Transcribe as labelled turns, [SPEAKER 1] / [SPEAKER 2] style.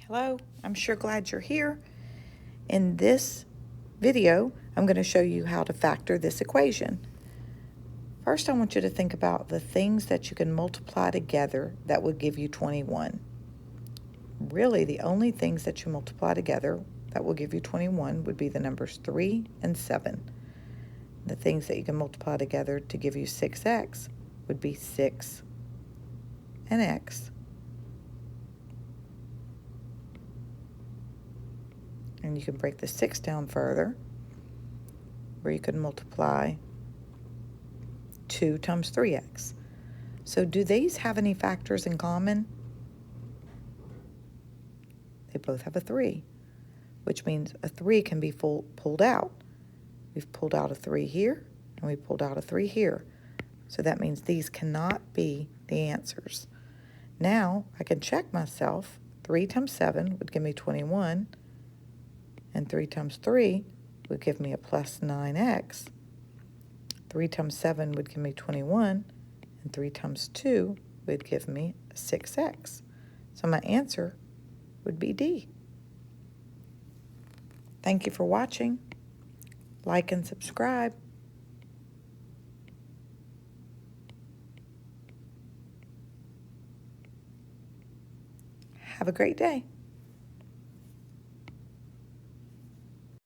[SPEAKER 1] Hello, I'm sure glad you're here. In this video, I'm going to show you how to factor this equation. First, I want you to think about the things that you can multiply together that would give you 21. Really, the only things that you multiply together that will give you 21 would be the numbers 3 and 7. The things that you can multiply together to give you 6x would be 6 and x. And you can break the 6 down further, where you could multiply 2 times 3x. So do these have any factors in common? They both have a 3, which means a 3 can be pulled out. We've pulled out a 3 here, and we pulled out a 3 here. So that means these cannot be the answers. Now I can check myself. 3 times 7 would give me 21, and 3 times 3 would give me a plus 9x. 3 times 7 would give me 21, and 3 times 2 would give me 6x. So my answer would be D. Thank you for watching. Like and subscribe. Have a great day.